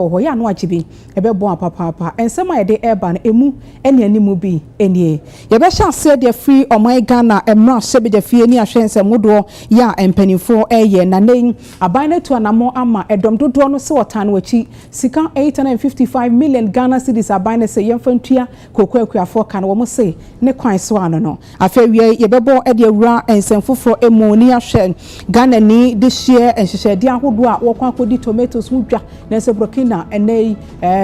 Oho ya no achibi ebe bon papa ensema ye de eba na emu ene animu bi enie ye be sha se de free oman Ghana emra se be de fie ni ahwense modo ya empanifo eye na nen aban na tu anamo ama edom dodo no se wotan wachi sika 855 million Ghana cedis aban na se yemfantua kokoakuafo kan wo mo se ne kwan so ano no afa wie ye be bo e de awura ensemfoforo emu ni ahwen Ghana ni this year enhyehyɛ de ahodo a wo kwa kodi tomatoes mu dwa na se brokin na enei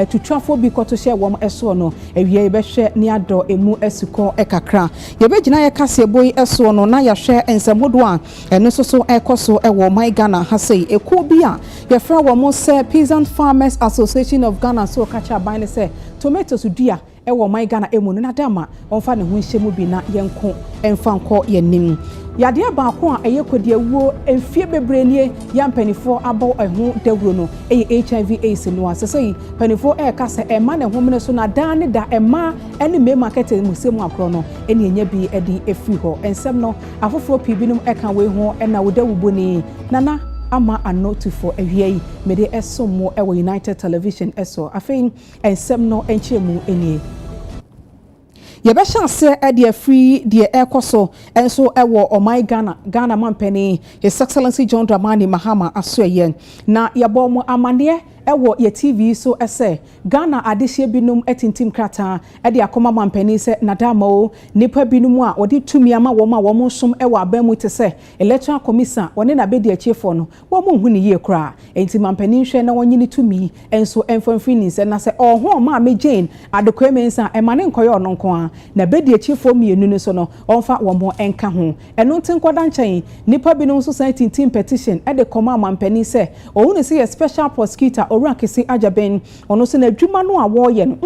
to trafo bi koto hye wom eso no ewie ye be hwe ni ado emu esukọ ekakra ye be gina ye kase boy eso no na ye hwe ensemodo a eno so ekoso ewo my Ghana ha sei ekuo bi a ye fra wom se Peasant Farmers Association of Ghana so kacha ban ne se tomatoes dua ewo my Ghana emu no na dama onfa ne ho hyemu bi na yenko emfa nko yenim yade ba ko a eyekodi awuo emfie bebrenie ya mpanifo abo eho dawuro no HIV AIDS no asesei panifo kasa ema ne homene so na dan ne da ema ene me market musemu akro no ene enya bi edi efi ho ensem no afoforo pibinum eka we ho ena wodawuboni nana ama anotifo awiei mede esomo ewo United Television eso afein ensem no enchemu enie yebesha se e free de ekoso enso ewo omai Ghana mampeni His Excellency John Dramani Mahama asoye na yebo mo amane ewo ye TV so ese Ghana adehye binum etintim krata e de akoma mampeni se nadamo nipa binum a odi tumi ama wo som ewo abamu te se electoral commission woni na bedi achefo no wo mo hu ni ye kra enti mampeni hwe na wonyini tumi enso enfamfini se na se oho ma me Jane adekwemensa emane nkoye ono nko a na bedi achefo mienu no so no onfa wo mo enka ho eno ntinkwada nchen nipa binum so tintim petition e de koma mampeni se ohunu se ye special prosecutor Orakisi ajaben ono se na adwuma no a wo ye no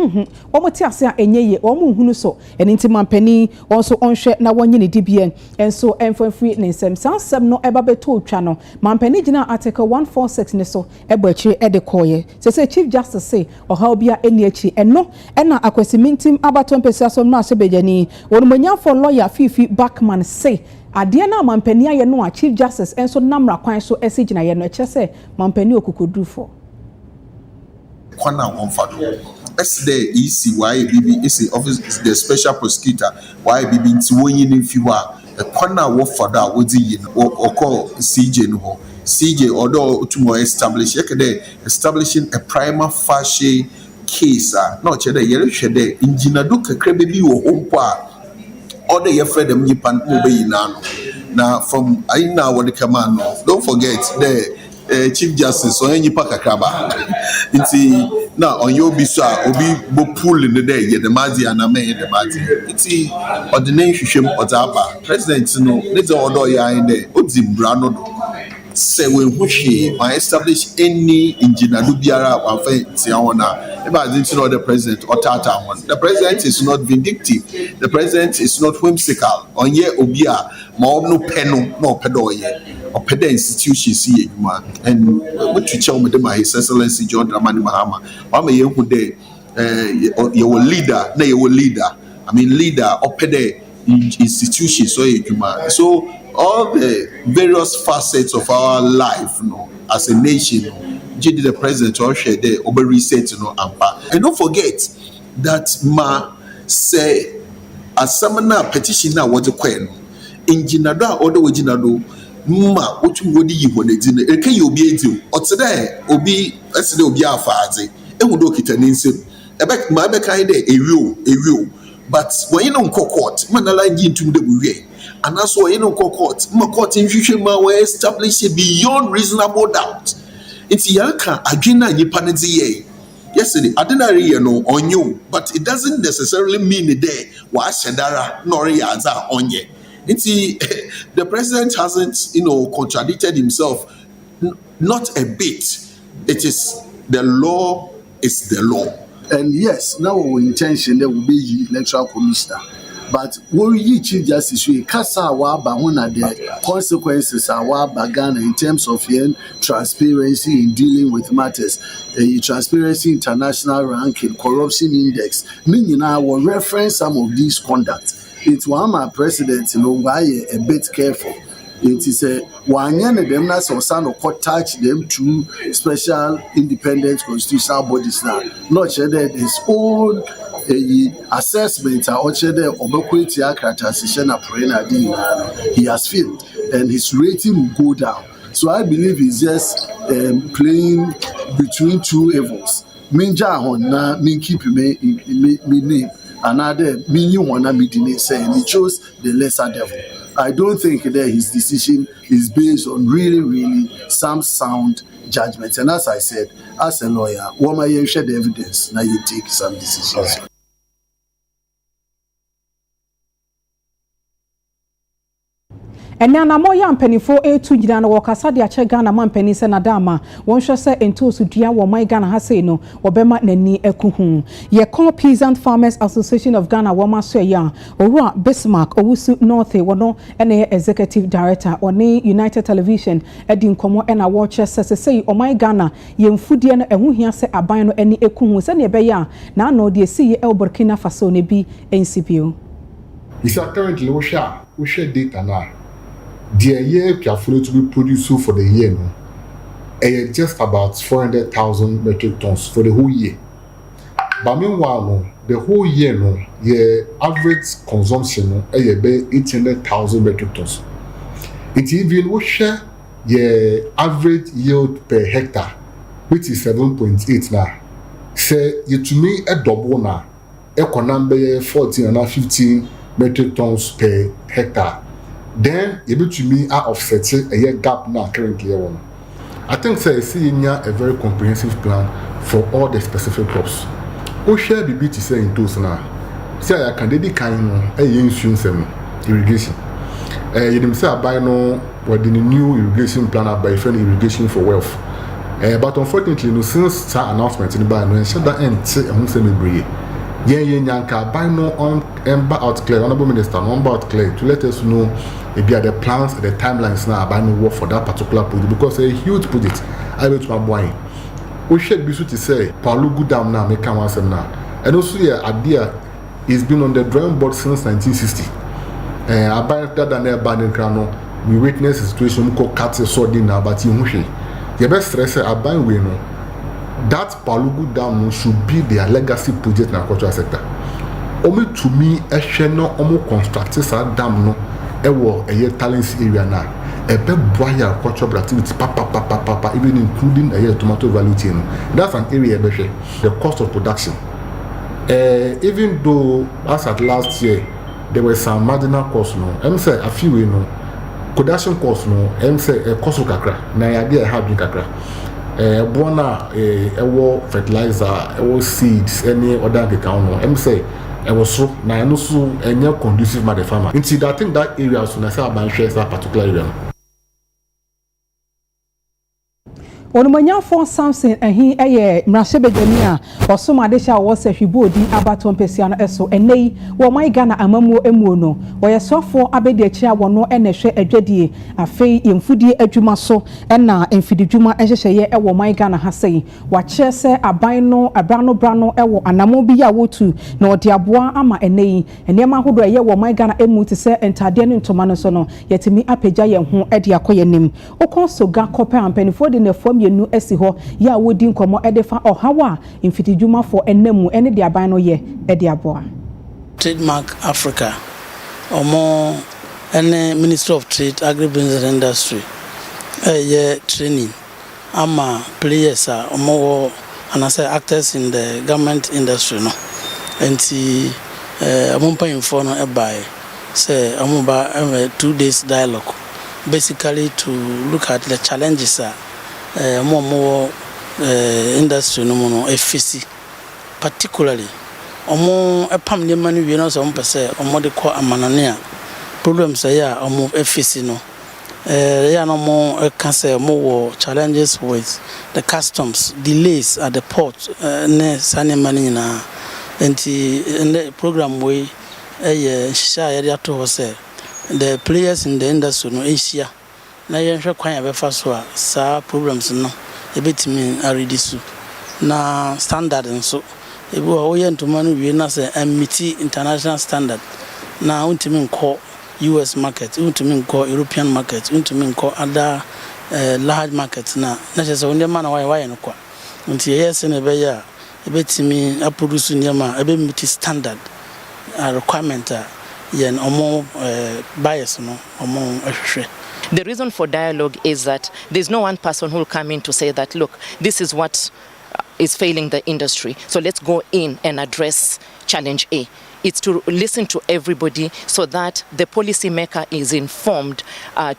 omo ti ase a enyeye omo hunu so eni nti mampani onso onhwe na wonyine dibie enso enfamfiri ne nsem sansem no eba beto otwa no mampani gina article 146 ne so eba akire e de koye se chief justice say oha obia eni achi eno na akwasimintim abaton pesa so no asebejani wonmonya for lawyer Fifi Backman say ade na mampani aye no a chief justice enso namra kwan so esigina ye no eche se mampani okukodufo Kwana wonfado the EC YBB is office is the special prosecutor YBB nti wonyi ne fiwa kwana wofado a wodi yin okọ CJ no CJ odo tumo establish establishing a prima facie case no chede yere hwede injinado kakra bi wo hompo a order ye fredem yipan mo be yina na from aina what the command no don't forget the Chief Justice on any pakakraba. It's now on your bisa obi bo pool in the day, the mazi and a man the mazi. It's ordination or zaba. President no, let's order ya in there. Odzim brano. Say when who my establish any engineer do biara one thing tiawana. If I didn't know the president or tata one. The president is not vindictive. The president is not whimsical. On ye obia, ma no peno no pedoye. Or peda institution see and what to tell me His Excellency John Dramani Mahama. I'm a young day your leader, na your leader. I mean leader or peda institution so all the various facets of our life, as a nation, JD the president or share there over reset ampa. And don't forget that ma say a summoner petition now what the quen injinado or the original ma otu wodi yihone dine eke ye obi edim otede obi esede obi afaadze ehudo kitaninse ebe ma be kan de ewio but when you no court manala ngi ntum de buwie anaso when you no court ma court nhwehwe ma we establish beyond reasonable doubt it's yanka adwena nyipa ne ye yesterday ordinary ye no onyo but it doesn't necessarily mean there wa shedara nor yaza onye. The president hasn't, contradicted himself, not a bit. It is the law is the law. And yes, now our intention there will be electoral commissioner. But we Chief Justice we kasa waba one of the consequences waba Ghana in terms of transparency in dealing with matters, Transparency International ranking, corruption index. Meaning I will reference some of these conduct. It's why my president, why a bit careful. It is a one year them na so son or touch them to special independent constitutional bodies now. Not sure that his own assessment or the obequity he has failed and his rating will go down. So I believe he's just playing between two evils. Minja hon na min keep me name another meaning one na me say, and he chose the lesser devil. I don't think that his decision is based on really some sound judgment. And as I said, as a lawyer, what you share the evidence, now you take some decisions. And now moya mpanifo etu nyina na wakasa de ache Ghana man pani se na dama wonhwe se ento so dua wo man Ghana ha sei no obema nani akuhu ye call Peasant Farmers Association of Ghana wo ma so ya owura Bismarck owusu North wono ene executive director oni United Television edi nkomo ena watch se sei o man Ghana ye mfudie no ehu hia se aban no eni akuhu se ne be ya na no de si ye el Burkina Faso ne bi ensibio. Is currently we share data now. The year carefully to be produced for the year, no, just about 400,000 metric tons for the whole year. But meanwhile, no, the whole year, no, the average consumption, no, be 800,000 metric tons. It even we share the average yield per hectare, which is 7.8 now. Say you to me a double now, number 14 and 15 metric tons per hectare. Then able to me are offset a year gap now currently one. I think say see a very comprehensive plan for all the specific crops. O share the BT say in those now. Say I can dedicate kind a insurance irrigation. You say I buy no what the new irrigation plan by friend irrigation for wealth. But unfortunately no since that announcement in the buy no ensure that end say a say me bring. Yanka buy no on ember out clear, honorable minister, number out clear to let us know if there are the plans, the timelines now by no work for that particular project because a huge project. I will to my boy. We should be to say, Paulo go down now, make come answer now. And also, yeah, idea is been on the drawing board since 1960. I buy that than a banning crown. We witness a situation we call cats sword in now, but you mushi. The best stress I buy we know. That Palugu Dam should be their legacy project in the agricultural sector. Only to me, a channel almost constructed a dam no, a year talents area now. A big boy agricultural activity, papa, even including a year tomato value chain. That's an area the cost of production. Even though as at last year there were some marginal costs no, I'm say a few production costs no, I'm say a cost of kakra. Na idea have been kakra. Bona fertilizer, seeds, any other account. I'm say I was so now no so any conducive by the farmer. Instead, I think that area so I say about that particular area. Onumanya for Samson and he Mrashebedania or some additional was a hibodi abaton pesiano eso and nay, well my Ghana amamu emuno, where a soft for abede chair one no and a share a jedi, a fay in foodie edumaso, and na in fidijuma and share ewo my Ghana has say, what chair say a bino, a brano ewo, and amobia wotu, no diabua ama and nay, and yama who do a year my Ghana emu to say and tadian to manosono, yet me apeja who edia koyanim, o conso ga copper and penny for the form you esi ho ya wodi nkomo edefa ohawa infitijuma for enemu ene de aban no ye ede aboa Trademark Africa omo ene Ministry of Trade Agribusiness Industry ye training ama players omo and I say actors in the government industry no enti amumpa info no ebai say amuba 2 days dialogue basically to look at the challenges more industry no more efficacy particularly omo epam ne manu we no so mpese omo de ko amanane a problems ya omo efficacy no ya no mo can say more challenges with the customs delays at the port ne sane manu na enti the program we sha ya to say the players in the industry no Asia na yenhwe kwan ya befa so a sa problems no ebetimi reduce na standard nso ebi wo ye ntoma no wie na say meet international standard na untimi nko US market, untumi nkɔ European market, untumi nkɔ other large markets na just on the man why no kwa. Until yes and ebe ya ebetimi a produce nyama ebe meet standard requirement yen omo bias no omo ehwehwe. The reason for dialogue is that there's no one person who will come in to say that, look, this is what is failing the industry, so let's go in and address challenge A. It's to listen to everybody so that the policymaker is informed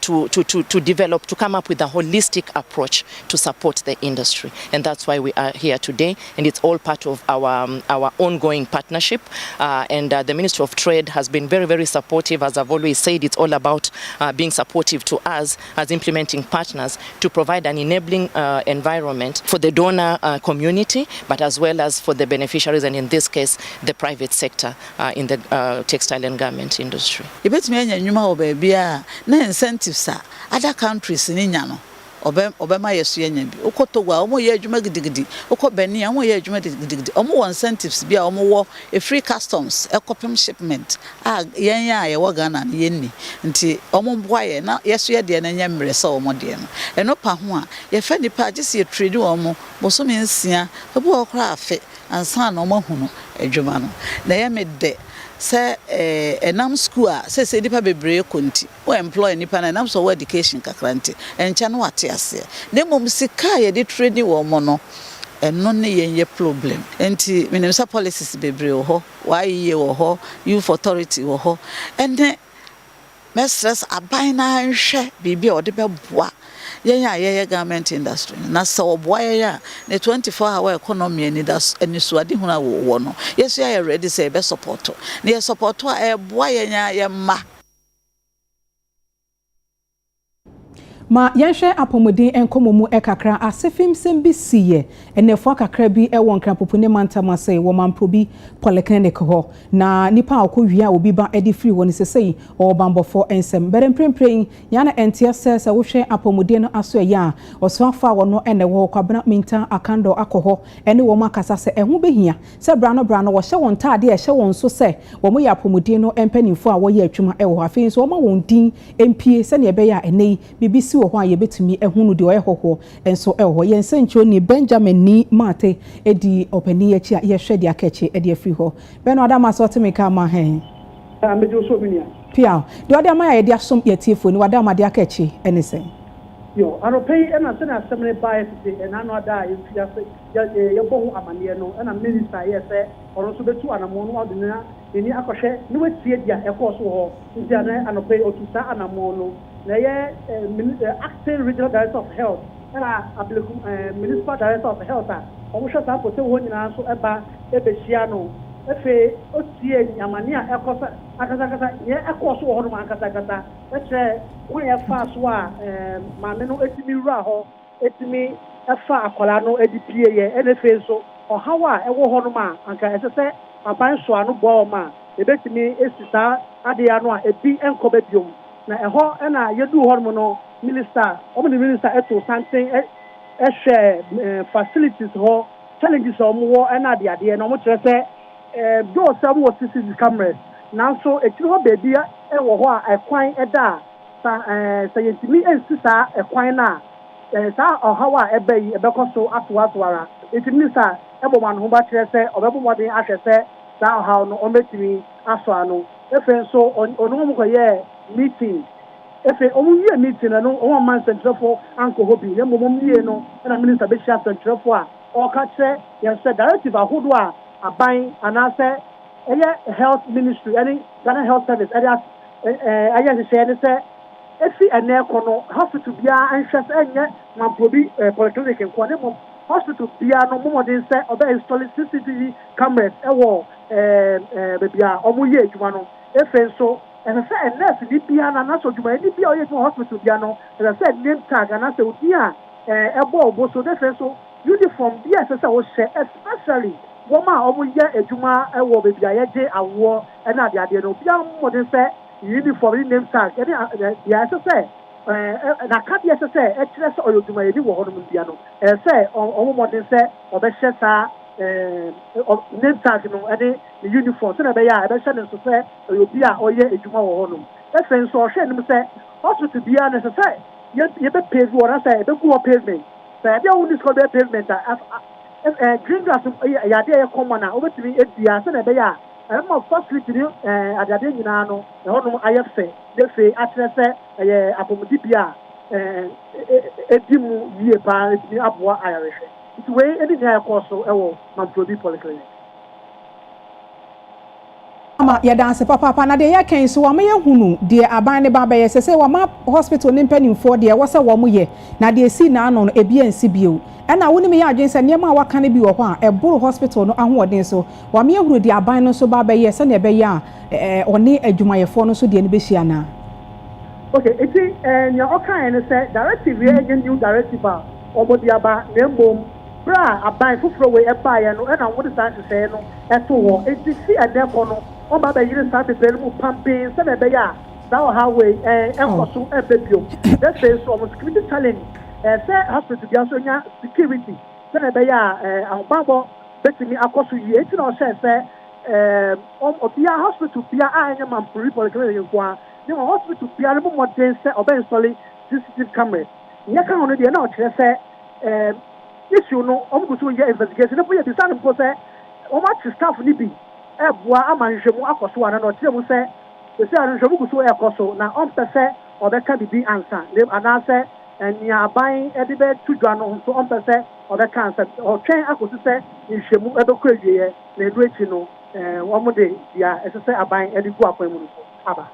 to develop, to come up with a holistic approach to support the industry. And that's why we are here today. And it's all part of our ongoing partnership. And the Ministry of Trade has been very, very supportive. As I've always said, it's all about being supportive to us as implementing partners to provide an enabling environment for the donor community, but as well as for the beneficiaries, and in this case, the private sector. In the textile and garment industry. Ibetumi anya nyuma obebia na incentives other countries ni nya no obema yesu anya bi okotogwa omo ye adwuma gidigidi okobani omo ye adwuma gidigidi omo won incentives bia omo wo a free customs ekopem shipment yen ya ye wo Ghana na yenni nti omo boaye na yesu ye de na nya mre se omo de no eno pa ho a ye fa nipa agese ye trade omo bosomi nsia obo okra afe ansa na omo hunu adwuma no na ye Midday say enam school say nipa bebre konti o employ nipa na enam so education kakranti encha no wate ase na mom sika ye de training wo mo no eno ne ye problem enti menem sa policies bebre wo ho why wo ho youth authority wo ho ene mestres aban na nhwe bibi o de beboa ye garment industry na so boy ya na 24-hour economy ni das eni so ade huna wo no yesu ya ready say be support na ye support a boy ye ma ma yenhwe apomodin enkomomu ekakra asefim sembi siye enefo kakra bi ewon kran popune mantama say wo mamprobi polyclinic ho na nipa akowia obi ba edi free woni sesei o bambofo ensem beremprempren ya na NTS se wo hwe apomodin no aso ya oswafa wono ene wo kwabena minta akando akoho ene wo makasa se ehu behia se brano wo hye won taade e hye won so se wo mo ya apomodin no empanimfo a wo ye atwuma ewo afin so wo ma won din empie se ne ebe ya enei BBC ho aye betumi ehunu de oyehoho enso eho yensencho ni Benjamin ni mate edi opani echi ye hwede akachi edi afri ho beno adama so temeka ma he amejo so minia pia de adama ya de asom yetifo ni wadama de akachi enese yo aropei ena se na asem bias de ena no ada ye bohu amane no ena minister ye se oro so betu anamo no odena eni akohwe ni wetie dia ekoso ho nti ana anopei otusa anamo no na ye acting regional director of health ena ablikum municipal director of health omo hwe sa pote wo nyina so eba ebehia no efe otie nyamane a ekosa akasa ye ekoso ho no akasa eche won ye fa so a maame no etimi wura ho etimi efa akola no edipie ye enefe so ohawa ewo ho no ma anka esese aban so anu bo ma ebetimi esisa ade ya no a ebi enkoba biom na eho na yedu ho no minister the minister eto something share facilities ho challenges omo na ade na omo kire se do some what CCTV cameras now so etiri ho baby ewo ho a ekwan eda sa yentimi ensisa ekwan na sa ohawa ebeyi ebekoso atoara etimi sa ebo man ho ba kire se obebo modern ahwe se sa ohaw no ometimi aso ano efe so onu mo koye meeting efe omu ye meeting no o man central for anko hobi ne momom ye no na minister be share central for a o ka kire ye se directive ahodo a aban anase eye health ministry any Ghana health service area aya se ne se efi ene kono hospital bia anhwese enye mamprobi polyclinic nko ne mom hospital bia no momodin se oba install CCTV cameras ewo bebia omu ye adwuma no efe so and say a nurse ni bia na so adwuma ni bia oye hospital bia no and say name tag na say odi a ebo obo so efe so uniform bia say wo share especially woman omu ye adwuma ewo bebia ye je awo na ade no bia momodin se uniform ni name tag ya say na ka bia say e kire se oyo adwuma ye ni wo ho no bia no say omu modin se obehye sa name tag no any uniform so na be ya e be hye ne so say obi a oye adwuma wo ho no Essence or Shen say, hospital be honest, say, you be paid what I say, the poor pavement. So I don't discover pavement. Green grass, Yadia common over to me 8 years and a day. I'm not first to do at the Dinano, the whole IFC, they say, actually, say, Apomodipia, a dim year by the Abwa Irish. It's way anything I call so, Mamprobi Polyclinic. Ama ya dance papa na de ya kan so wa ma hunu de aban ne ba ba ye se wa ma hospital ne mpanimfo de wa se wa mu ye na de si na ano no ebi ansi bio e na woni me ya adwen se ne ma wa kan bi wo ho a e boro hospital no ahoden so wa ma hunu de aban no so ba ba ye se ne be ya oni adwumayefo no so de ne be hia na. Okay, it's your okay and say directive we agent new directive omo de aba na mbom bra aban fufuro we e ba ye no e na wo de san se no e to wo e ti si ade ko no on ba be yiri start the mu pumping se be ya that highway enkoso ebebio that says almost security challenge say hospital dia so nya security se be ya ahobabo betimi akoso yi eti na o say obia hospital bia anya man polyclinic kwa ni hospital bia no modern say obe install CCTV camera nya kan ono de na o kire say issue no go so ye investigation no ye design ko say o ma staff ni bi ebua amanhwemu akoso ana no tire mu se se anhwemu guso ekoso na on pese obeka bibi ansa dem anase enya aban ede be tudwa no so on pese obeka ansa o twen akoso se nhwemu ebekọ ewie na edu echi no wo mo de dia ese aban ede gu akwan mu no aba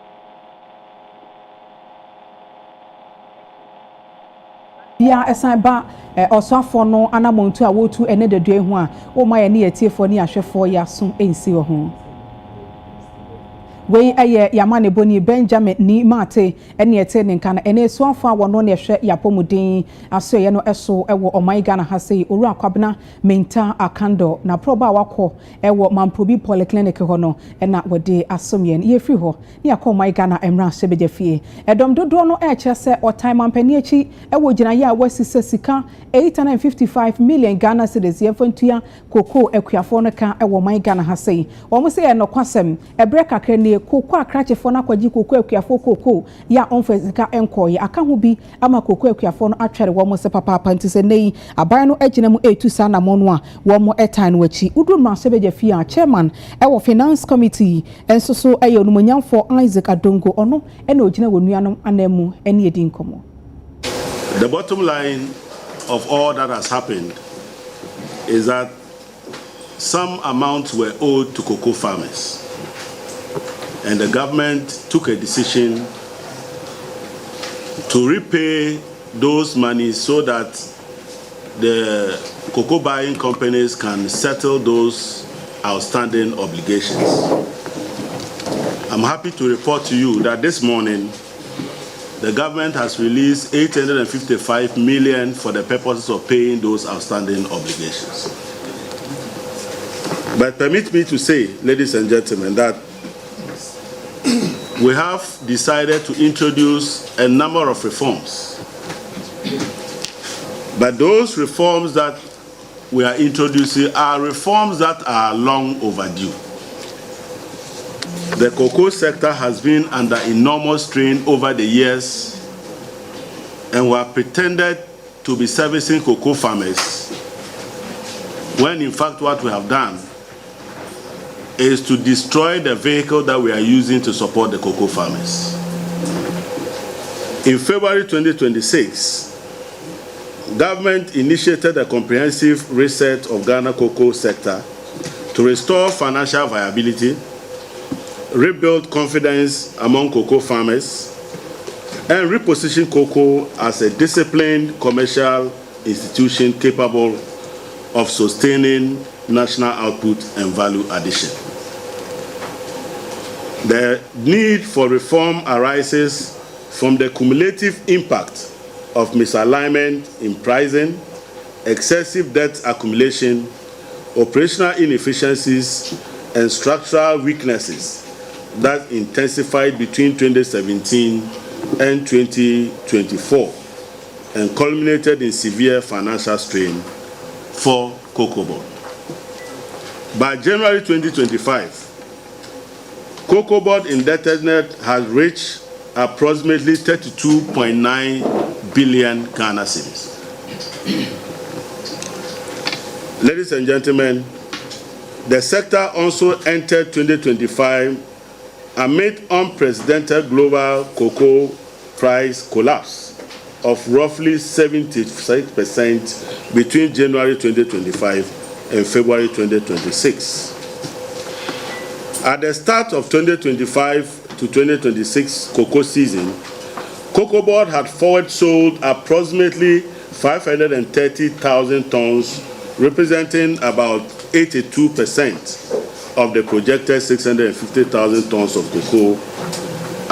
ya esan ba osafo no anamontu a wotu ene dedue ho a o ma ye ne yetiefo ne ahwefo ya so ensi wo ho wei eye yamane boni Benjamin ni mate ene ete ne nka na ene suafo a wono ne hwe yapomudin aso ye no eso ewo oman Ghana ha sei oru akwabena menta akando na proba wakọ ewo Mamprobi Polyclinic ho no ena wode asomye ye firi ho ne yakọ oman Ghana emra sebeje fie edom dodo no eche se o time ampani echi ewo ginaye a wasisa sika 855 million Ghana cedis ye fontua koko akuafo no ka ewo oman Ghana ha sei wo mo se ye no kwasem ebre kakra ne koko akrachefo na kwaji koko akuafo koko ya onfezika enkoye aka ho bi ama koko akuafo no atwere wo mo se papa panti se nei aban no agina mu etu sa na mo no a wo mo etan no achi udru ma se beja fia chairman ewo finance committee enso so eyo no monyamfo Isaac Adongo ono ena ogina wonuanom anamu ene edi nkomo. The bottom line of all that has happened is that some amounts were owed to cocoa farmers. And the government took a decision to repay those monies so that the cocoa buying companies can settle those outstanding obligations. I'm happy to report to you that this morning the government has released 855 million for the purposes of paying those outstanding obligations. But permit me to say, ladies and gentlemen, that we have decided to introduce a number of reforms. But those reforms that we are introducing are reforms that are long overdue. The cocoa sector has been under enormous strain over the years, and we have pretended to be servicing cocoa farmers, when in fact what we have done is to destroy the vehicle that we are using to support the cocoa farmers. In February 2026, government initiated a comprehensive reset of Ghana cocoa sector to restore financial viability, rebuild confidence among cocoa farmers, and reposition cocoa as a disciplined commercial institution capable of sustaining national output and value addition. The need for reform arises from the cumulative impact of misalignment in pricing, excessive debt accumulation, operational inefficiencies, and structural weaknesses that intensified between 2017 and 2024 and culminated in severe financial strain for Cocoa Board. By January 2025, Cocoa Board indebtedness has reached approximately 32.9 billion Ghana cedis. Ladies and gentlemen, the sector also entered 2025 amid unprecedented global cocoa price collapse of roughly 76% between January 2025 and February 2026. At the start of 2025 to 2026 cocoa season, Cocoa Board had forward sold approximately 530,000 tons, representing about 82% of the projected 650,000 tons of cocoa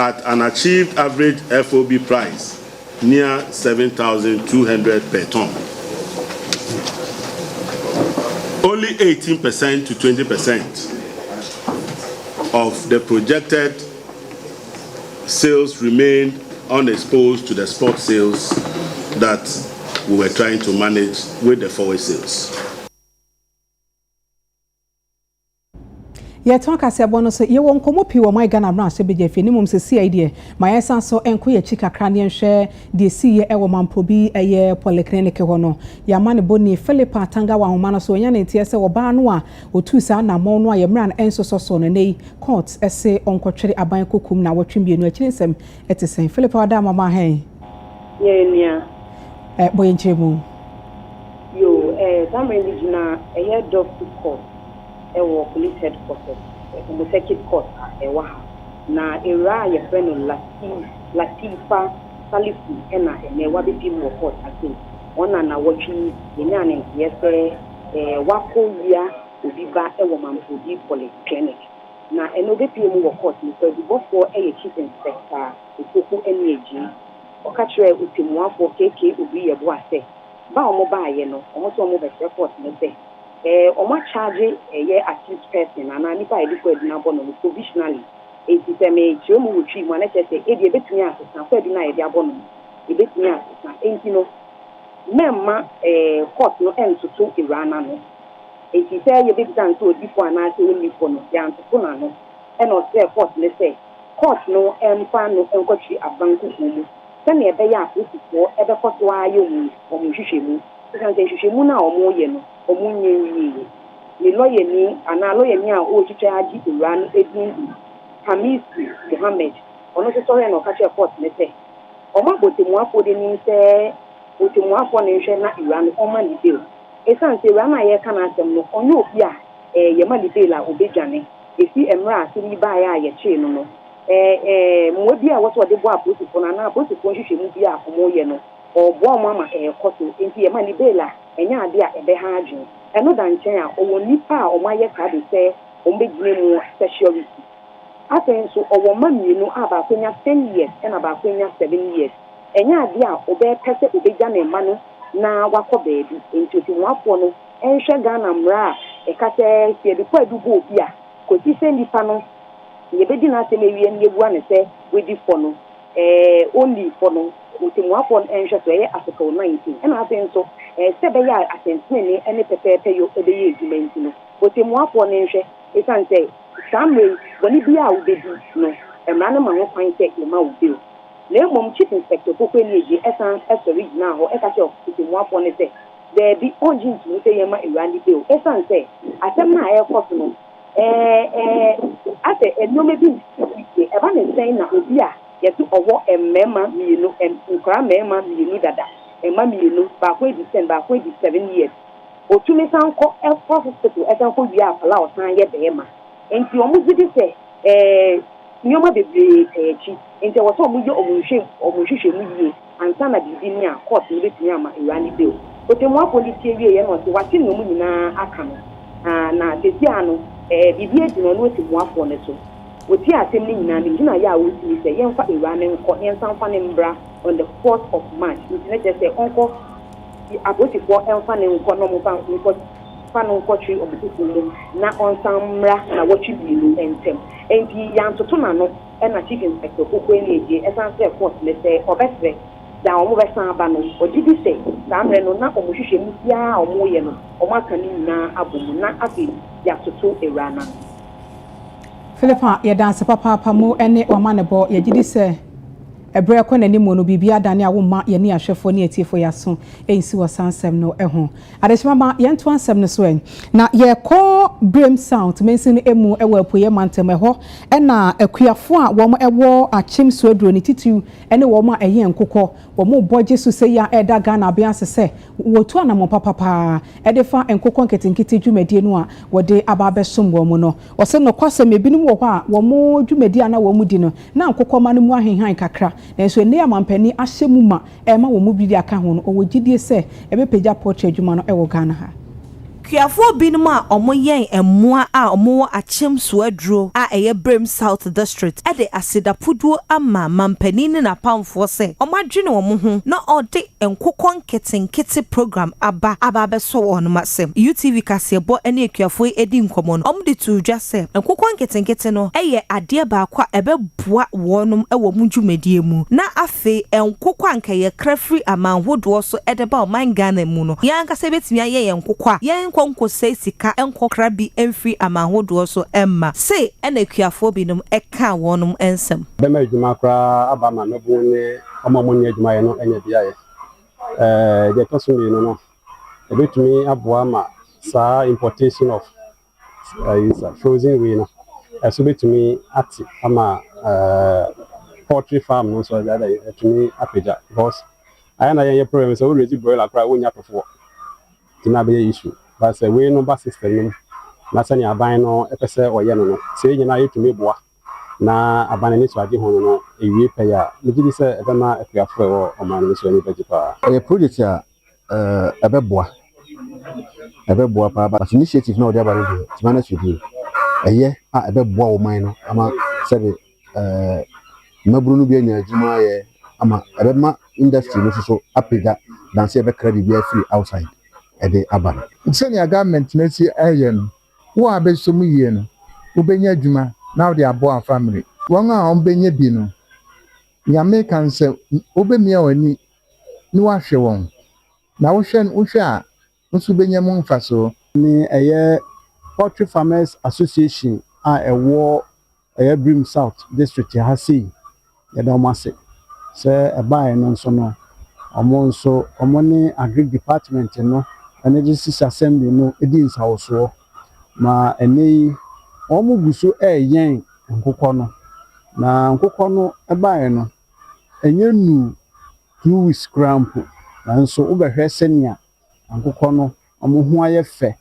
at an achieved average FOB price near 7,200 per ton. Only 18% to 20% of the projected sales remained unexposed to the spot sales that we were trying to manage with the forward sales. Yeah, talk as a bonus. You won't come up here. My Ghana branch be the minimum see idea. My son so enko ye chika cranian share the see ye ewo man probi eye polyclinic hono. Ya man boni Philippa tanga wa humana so nya ne tie se oba no a otu sa na mo no ye mran enso so no nei court ese onkotwere aban kokum na watwembienu akire nsem etisen Philippa wada mama hen. Ye nia. Boy nchemu. Yo some religion eye doctor court. Ewo police headquarters, circuit court ewa na era ye friend Latifa Salifu ena enewa be people court again ona na watching ina ne yese wako wia obiba ewo mampodi polyclinic na eno be people court ni so before chief inspector okuku eneji okachire utimuafo keke obi ye bo ase ba omo ba ye no omo so omo be court ne be Oma charge a accused person and I nipa ediko edina bono provisionally. It is a major move tree when I say a bit me as a fair deny the abono. A bit me as a no memma court no end to two Iran. It is a bit done to a before and I say only for no down to Punano. And also court let's say court no fan no country a banku home. Send me a bear for ever cost why you or Mushimu. Because they muna or more yeno. Omunye ni lawyer ni ana lawyer ni a o chicha aji Iran edin Hamis Mohammed ono so sorry na okache court ne se oma botemu afo de ni se botemu afo ne hwe na Iran oma ni bill esan se Iran aye kana asem no onye obi a ye ma ni bill a obedwane efi emra asiri ba ya ye che no no mo bi a wo so de bo aposifo na aposifo hwehwe mu bi a omo ye no obo mama koto enti ye ma ni bill a enya ade a ebe ha adwen eno da nchen a owo nipa a omaye ka de se ombegine mu security aten so owo mamienu aba kwenya 10 years ena ba kwenya 7 years enya ade a obe pese obegya na ema no na wakọ beebi enti otimuafo no enhwe Ghana mra eka se tie de kwa edubo obi a koti se nipa no ye bedi na se mewie ne ebu ane se wedi fo no only for no otimuafo enhwe so ye article 19 ena aten so sebe ya atentine ni ene pepepe yo ebe ye edumenti no otimuafo ne nhwe esan se samwe woni bia ubedi no emra no ma ho kwan se ema ubedi na mom chief inspector kokwe ni eje esan original ho eka che otimuafo ne se there be urgent to say yema irandi bill esan se atem na aye court no ate no mebi eba ne sen na obi a yetu owo emmema mienu nkra mema mienu dada emma mienu ba kwa December ba kwa 7 years otumi sanko hospital esanko wi afala osan ye bema enti omuzidi se nyoma bebre chi enti wo so omuje omuhwehwe mu yie ansa na bibi ni a court ni betumi ama irani bill otemu apolisi ewie ye no se wati no mu nyina aka no na tesi ano bibi edino no otemu afo ne so oti atem ni nyina ni gina ya woti se yemfa irani nko yensanfa ne mbra on the 4th of March nti na se onko aposifo emfa ne nko no mo fa no nko twi obutufu na onsamra na watwi bilu entem enti yantoto na no na chief inspector kokwe ni eje esan se court le se obesre da omo besan aba no ogidi se samre no na omo hwehwe mu bia omo ye no omo aka ni na abomu na afi yatoto erana Philippa, ya dance papa mu ene o manebo ya gidi se ebre ko na nimo no bibia dane a wo ma ye ne ahwefo ne atiefo yaso ensi wasansem no eho adeshima ma ye nto ansem no so en na ye ko Brem Sound mensin emu ewo apoye mantem eho na akuafo a wo ewo achim suaduro ne titiu ene wo ma eye nkokọ wo mo boje so se ya eda Ghana bia sese wo tu anamo papa edefa nkokọ nketenkete dwumadie no a wo de aba besom wo mo no wo se no kwasem ebinum wo ho a wo mo dwumadie na wo mu di no na nkokọ ma no mu ahenhan kakra na so ne amampani ahyemu ma e ma wo mu bi di aka ho no wo gidie se ebepeja portrait dwuma no ewo Ghana ha Kiafo binuma omoyen emmoa a omo achem suaduro a eye Brem South District ede asida puduo ama mampani ne na pamfo se omadwene omo ho na ode enkokon ketenkete program aba beso won masem UTV kasebo ene kiafo edi nkomo no omde tudwa se enkokon ketenkete no eye ade ba kwa ebeboa wonum ewo mudwumadie mu na afe enkokon anka ye krafri amanhodo so ede ba o man Ghana mu no yanka se betimi aye enkokon konko se sika enkokra bi emfri amahodo so emma se ena kuafo binum eka wonum ensem be ma adwuma kra abama no bu ne omamonye adwuma ye no enya bia ye je to so no ebetumi aboa ma sa importation of frozen we no so betumi ati ama poultry farm no so that etumi apeja because ayana ye problem so we ready broiler kra wonya tofo tina be issue but we no ba system no na sani aban no epese oye no se nyina yetumi boa na aban ni so age ho no ewie pe ya megidi se ebe na akuafo e oman no so ni bejipa a project a ebeboa pa but initiative na o dey about it to manage with you eye a ebeboa oman no ama sebe maburu no bi anya adwuma ye ama ebema industry no so apega dan se ebe kra bibia free outside ede aban senior government na si ayen wo abesom yie no obenya adwuma now they are born family won a obenye bi no nyame kan se obemia wani ni wa hwe won na wo hwe a nso benya mu mfaso ni eye Poultry Farmers Association a ewo eye Brem South District ha sei ye da omase se eba no nso no omo ni agric department no energy assembly no edi nsawoso ma enei omo guso eyen nkokọ no na nkokọ no eba no enye nu 2 weeks cramp na nso ubehwe senia nkokọ no omo ho aye fe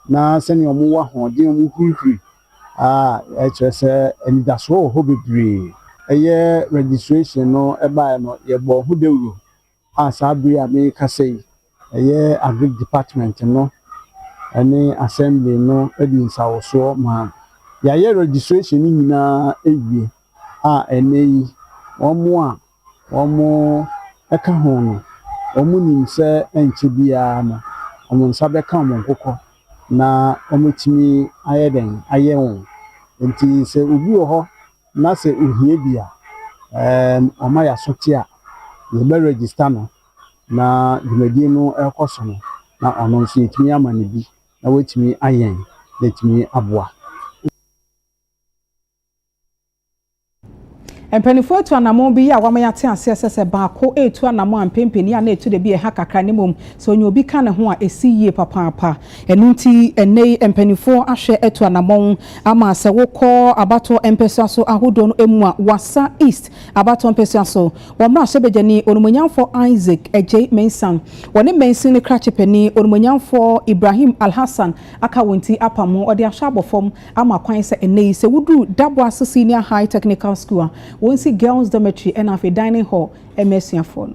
na senia omo wa ho de omo hurihuri echese enidaso ho bebre eye registration no eba no ye bo ho dewuro asabri ame kasei eye agric department no any assembly no edi nsawoso ma ya ye registration ni nyina ewie enei omo eka ho no omo nim se enche bia no omo nsa be ka omo nkokọ na omo timi ayeden ayewon enti se obi ho na se ohie bia omo ya sotia ye be register no na dwumadie no ekoso no na ono nso etimi amane bi na wetimi ayen na etimi aboa empanifo etu anamo bi ya wama yate ase sese baako etu anamo ampempeni ya na etu de bi e ha kakra ne mom so onye obi ka ne ho a esi yie papa enu nti enei empanifo ahwe etu anamo ama se wokọ abato empesa so ahodo no emu a wasa east abato empesa so wamra sebejani onumonyamfo Isaac Ejay Mensan woni mensin ne krachepeni onumonyamfo Ibrahim Alhassan aka wonti apamo ode ahwabofom ama kwan se enei se wudu Dabo Senior High Technical School Once girls dormitory and a dining hall emesia for no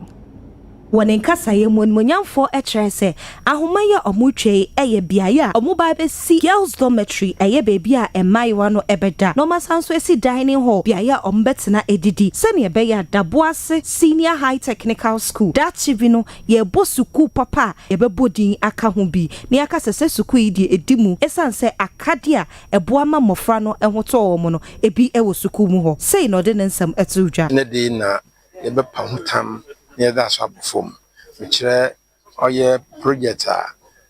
Wone nkasa ye monmonyamfo ekyerese ahoma ye omutwe eye biaya omuba be si girls dormitory eye baby a emaiwa no ebeda no masanso esi dining hall biaya ombetena edidi sene be ya Daboase Senior High Technical School that chibi no ye bosuku papa ye bebodin aka ho bi ne aka sese suku idi edimu esanse akadia eboama mofra no ehoto omo no ebi ewo suku mu ho sei no de nsem etudwa ne de na ye be pahutam near that swap form, which oye project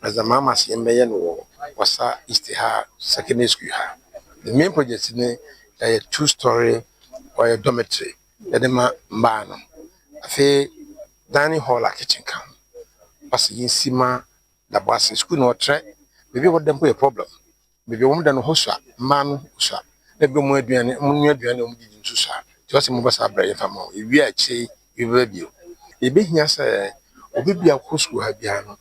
as a mama Siembayan was East Secondary School. The main project is a 2-story or a dormitory. Yadema mbano. Afe dining hall a kitchen come. Parce yin sima da boss school no tre. Maybe what them a problem. Maybe one dan hosa man hosa. Maybe mo aduane mo di nso sa. Just mo basa brɛ fa mo. Ewi a che ebi ebe hia sɛ obi bia ko school ha bia no.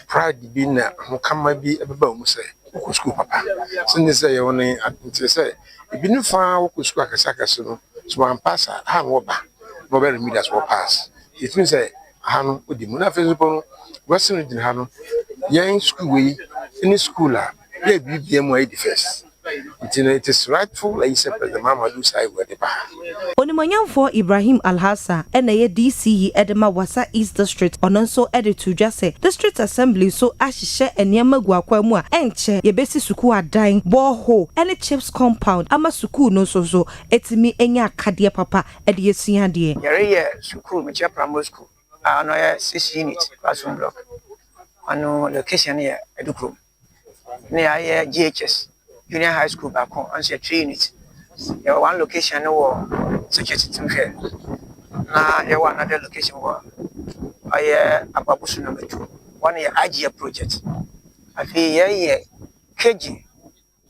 Pride bi na ho kama bi ebeba mu sɛ ko school papa. Since sɛ ye woni ante sɛ ebi no fa ko school akasa no. So one pass ha no ba. No be me that's what pass. It means say ha no odi mu na Facebook no Western din ha no. Yen school we any school a ye bi mu ai the first. It is rightful like you said the mama do say where the ba. Onimanyamfo Ibrahim Alhassa ena ye DCE edema Wasa East District ononso editu dwase District Assembly so ahihye enema guakwa mu a enche ye besi suku adan borehole ene chips compound ama suku no so etimi enya akade papa ede yesua de yare ye suku me primary school no ye 6 unit classroom block ano location ye edukro ne aye GHS junior high school back on and 3 units. There one location no security team here. Na there one another location was Ababusu number 2. One year IGA project. I feel KG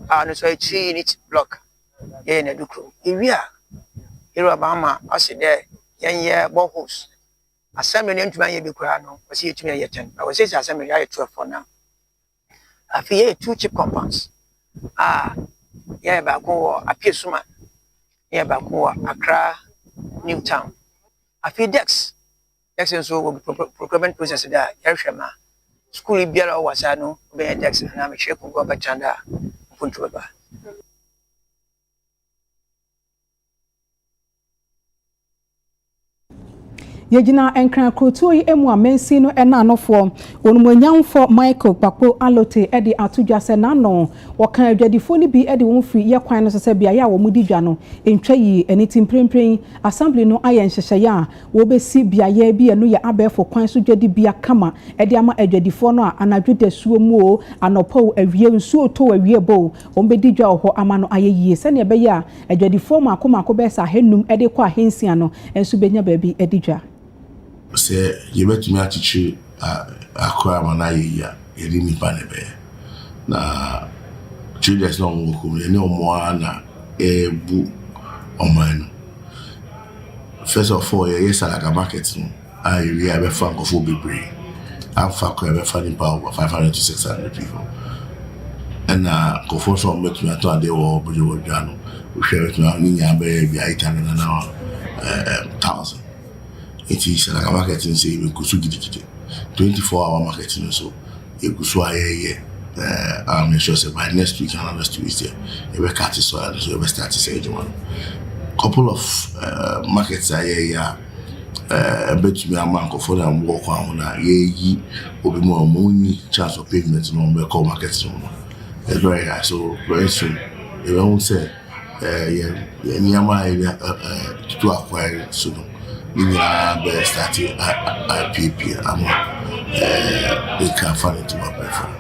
and so 3 unit block. Yeah, in Edukro. If we are here Obama, I said there, year boreholes. Assembly into my Bicrano, was here to me 10. I was saying assembly 12 for now. I feel 2 cheap compounds. Yeah, back home, appear suma. Yeah, back home, Accra, Newtown. I feel Dex. Dex and so procurement process there. Yershama. School Biara was I know, be Dex and I'm a check on Robert Chanda. Poultry. Yegina enkran kroto yi emu amensi no ena anofo onumonyamfo Michael Papo Alote edi atudwa se nano wokan adwadifo ni bi edi wonfiri ye kwan no se bia ya wo mudi dwa no entwa yi eniti mprempren assembly no aye nhyehyeye a wo besi bia ye bi eno ye abefo kwan so dwadi bia kama edi ama adwadifo no a anadwode suo mu o anopo awie nsuo to awie bo wo bedi dwa ho ama no aye yie se ne be ya adwadifo makoma be sa henum edi kwa hensia no enso benya ba bi edi dwa se yebetumi atichi akwa mana ya eri nipa nebe na children no ngoku ni omo na ebu omanu first of all yes like a market no I really have a fan of bebre I'm for a fan power 500 to 600 people and go for some met me at they were bujano we share it now ni abe bi aitan na now 1000. It is like a marketing say we could 24-hour marketing so you could sway I'm sure say by next week and next Tuesday you will cut it so you will start to say one couple of markets are bet me a man for them walk on ye will be more money chance of payment no be call markets no it's very high so very soon you won't say to acquire so be starting IPP they can find it to my platform.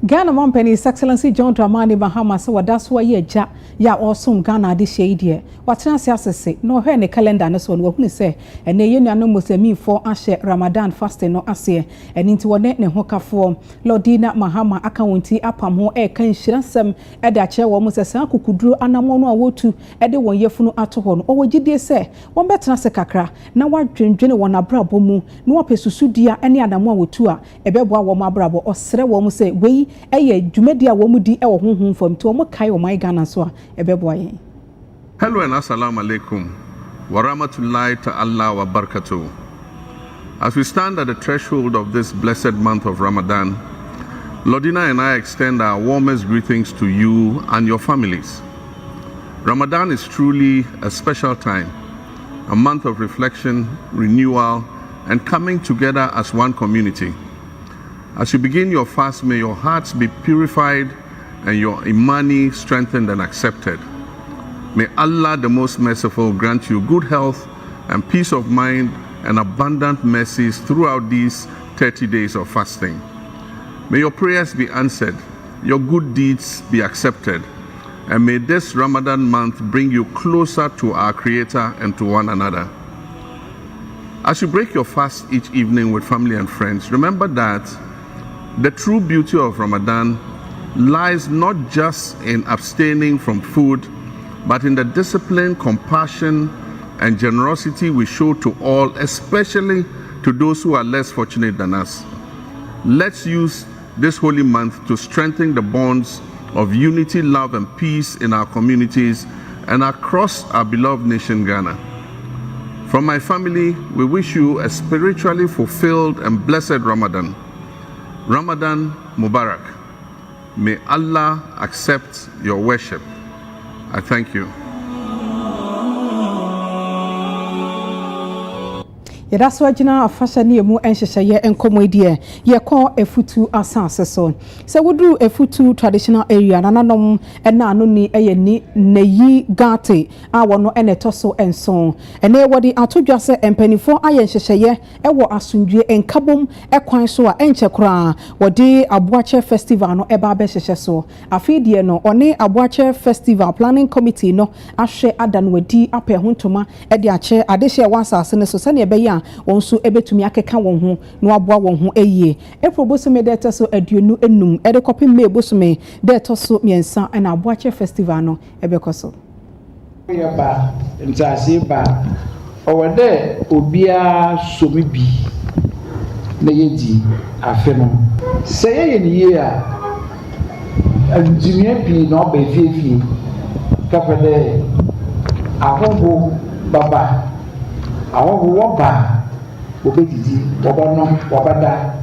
Ghana Mompany His Excellency John Dramani Mahama so that's why ye ja ya awesome Ghana de shade watena se asese no hwe ne calendar no so no hunu se ene ye nuanom musemi for ahye Ramadan fasting no ase eni nti wone ne hokafo Lordina Mahama akawonti apam ho e kan hiransem e da kire wo musese akukuduro anamo no awotu e de won yefunu ato ho no owogide se won betena se kakra na wadwendwene won abrabo mu no opesusudia ene anamo awotu a ebeboa wo abrabo osre wo mu se wei eye dwumadi a wo mu di e wo honhom fam to mo kai wo mai Ghana so a ebeboa yen. Hello and assalamu alaikum wa rahmatullahi ta'ala wa barakatuh. As we stand at the threshold of this blessed month of Ramadan, Lordina and I extend our warmest greetings to you and your families. Ramadan is truly a special time, a month of reflection, renewal, and coming together as one community. As you begin your fast, may your hearts be purified and your imani strengthened and accepted. May Allah the Most Merciful grant you good health and peace of mind and abundant mercies throughout these 30 days of fasting. May your prayers be answered your good deeds be accepted. And may this Ramadan month bring you closer to our Creator and to one another. As you break your fast each evening with family and friends, remember that the true beauty of Ramadan lies not just in abstaining from food, but in the discipline, compassion, and generosity we show to all, especially to those who are less fortunate than us. Let's use this holy month to strengthen the bonds of unity, love, and peace in our communities and across our beloved nation, Ghana. From my family, we wish you a spiritually fulfilled and blessed Ramadan. Ramadan Mubarak. May Allah accept your worship. I thank you. Yɛda so agyina afasha ne emu enhyehyɛ enkomo die yɛkɔ efutu asase so sɛ woduru efutu traditional area nananom ɛna ano ni ɛyɛ ni neyi gate a wɔno ɛna ɛtɔso enson ɛne wɔde atodwa sɛ empanifo ayɛ nhyehyɛ ɛwɔ asundwe enkabom ɛkwan so a enkyɛ kora wɔde aboache festival no ɛba abɛhyehyɛ so afidie no ɔne aboache festival planning committee no ahwɛ adan wadi apɛ ho ntoma ɛde akyɛ adehye ɛwɔ asase ne so sɛ ne ɛbɛyɛ wonso ebetumi akeka won ho no aboa won ho eyie eprobosome de to so aduonu enum ede kopim me bosome de to so miensa na aboache festival no ebekoso yeba ntase ba owode obia somi bi na yedi afe no se ye ni ye a adumia bi na oba fiefie kapede ahoho baba ahoho woba obedidi wobono wobada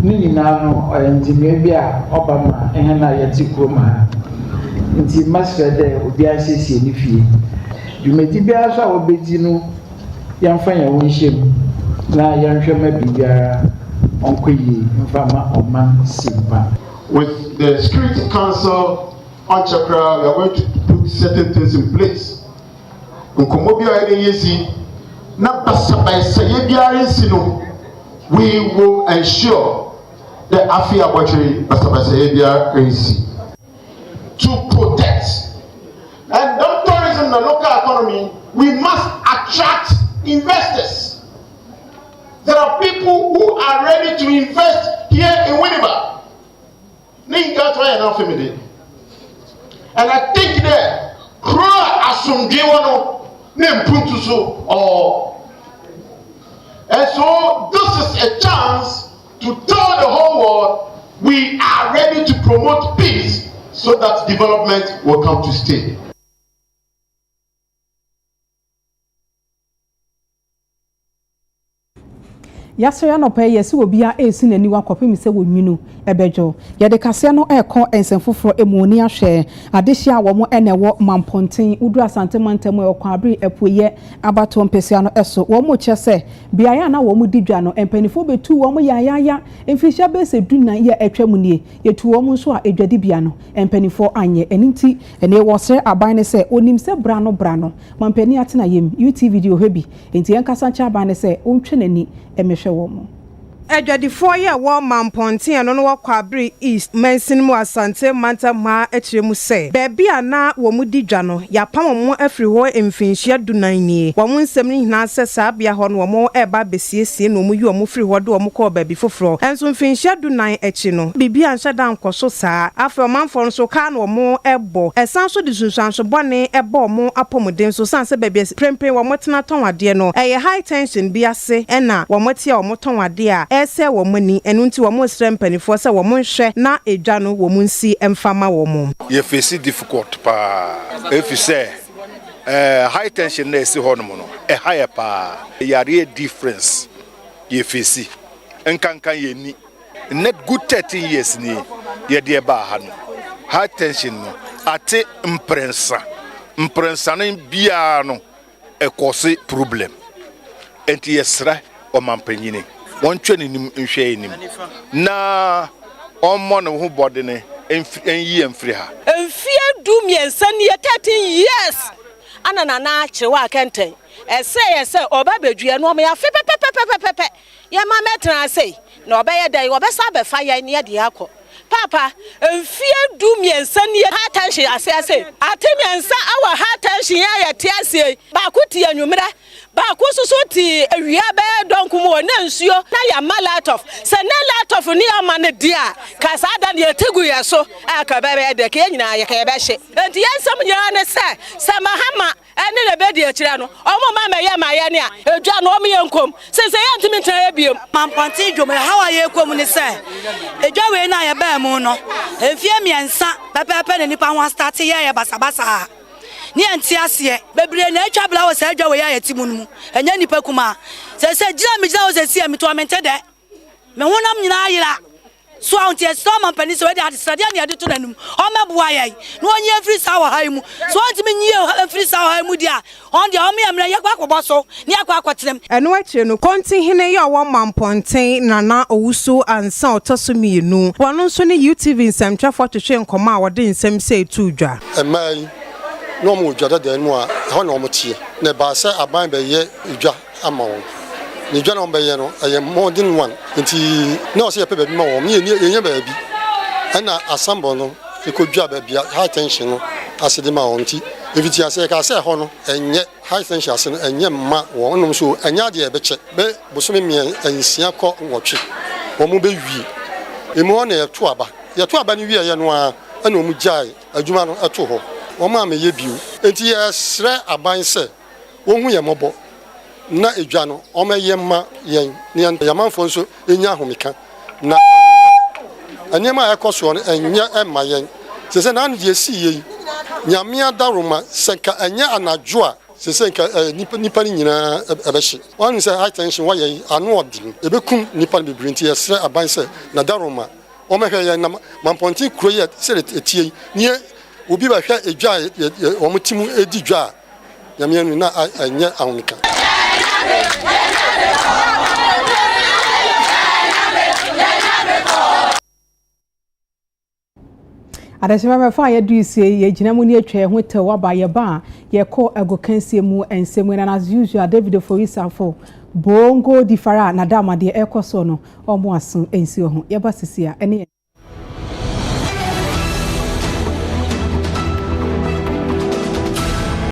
nini na no ndimie bi a obama ehna yeti kroma nti masrede obi ansiesie ni fie dwumedi bi aso a obedi no yamfa ya wonhyem na yanhwe ma bibiara onkoyi mfama oman simpa. With the Security Council on Chakra, we are going to put certain things in place. We will ensure the Afia Butchery to protect. And tourism, the local economy, we must attract investors. There are people who are ready to invest here in Winneba. And I think that and so this is a chance to tell the whole world we are ready to promote peace so that development will come to stay. Yasere no pay yesi obia esi nani wakopem se wonwinu ebejo yede kase no ekọ ensenfoforo emoni ahwe adehia wo mo enewo mamponten udu asante mantem ekọ abri epoye abato mpese no eso wo mo chese biaya na wo mo didwa no empanifo betu wo mo yayaya emfihia bese dunan ye etwam nie yetu wo mo nso a edwadi bia no empanifo anye eninti ene wo sere aban ne se onim se brano mampani atena yem UT video hebi enti enkasa ncha aban ne se ontwe nani emehwe wo mo Edwadifo ye wo mamponten no wakwabre east mensin mu asante mantama ekyiremu se bebi ana wo mu didwa no yapam mo afri ho emfinhia dunan nie wo mu nsem ni hina se sabia ho no mo eba besiesie no mu yi wo mu fri ho de wo mu ko bebi foforo enso mfinhia dunan echi no bibia nhya dan koso saa afro manfo no so ka no mo ebo esan so disunsuanso bone ebo mo apomuden so sanse bebi prempren wo mo tena ton ade no eye high tension bi ase ena wo mo tia wo mo ton ade a ese wo mani enu nti wo mo srempanifo se wo mo nhwe na edwa no wo mo nsi emfama wo mo ye face difficult pa if you say high tension na esi ho no no higher pa yare difference ye face enkankan ye ni net good 13 years ni ye de ba ha no high tension no ate imprensa no bia no cause problem enti yesra o mampanyini one training in shame na on one who body ne and ye and free her. And fear do me and send ye 13 years. Anana chewa kente. Say, or baby, and woman, ya mamma say, no bear day or best have a fire near the aqua. papa mfie du miensa ni high tension ase atemiensa awa high tension ya te ase ba ko ti anwumra ba ko soso ti awia be donko mo na nsuo na ya malat of se na lat of ni ama ne dia ka sa da ne tegu ye so aka be de ke nyina ye ka be hye enti yensam nyina ne se mahama ene le be de akira no omo ma me ye ma ye ne a edwa no omo ye nkom se yentimi tan ye biem mamponti dwom hawa ye kom ne se edwa we na ye ba mu no efie miensa pepepe ne nipa ho start ye basabasa ni enti ase bebre na atwa bla wo se adwa we ya timu nu enya nipa kuma se gira me gira wo se sie me to amente de me honam nyina ayira so anti so man pani so we de adisade na ye de to nanum o meboa ye no onye free sawa ha mu so anti me nyie free sawa ha mu dia on de o me amra ye kwa akobọ so ni akwa akotrem eno akire no kontin hene ye owo mamponten nana owuso ansa otoso mienu wono nso ne UTV nsamtwafo twehwe nkoma a wode nsam se etudwa emai no mo dwa da no a ho na mo tie na ba se aban be ye dwa ama wo ni dwa na be ye no ye more than one nti na o se ye pe be ma wo me ye ba bi ana asambo no ekodwa ba bia high tension no asede ma wo nti eviti ase ka se ho no enye high tension ase no enye ma wo no so enya de e be che be bosome me ansia kọ nwotwe wo mo be wi emo na ye to aba ni wi ye no a ana o mu jai adwuma no eto ho wo ma me ye biu enti esre aban se wo hu ye mobo na edwa no o ma ye ma yen ne yamanfo nso enya ahomeka na anyema ekoso no enya ema yen se na anu de si ye nyamia daroma senka enya anadwo a se senka nipa ni nyina ebehye wanu se high tension wa ye anu odin ebekum nipa bebre nti esre aban se na daroma o ma hwe ye na mamponti kuro ye se etie nie obi ba hwa edwa o mutimu edi dwa nyamia nu na anya ahomeka adesema me fa ye du sie ye gina mu ni atwa ho te wa ba ye ba ye ko agokansie mu ensemu na as usual David for isafo bongo difara na dama de ekoso no omo aso ensi ho ye ba sisia ene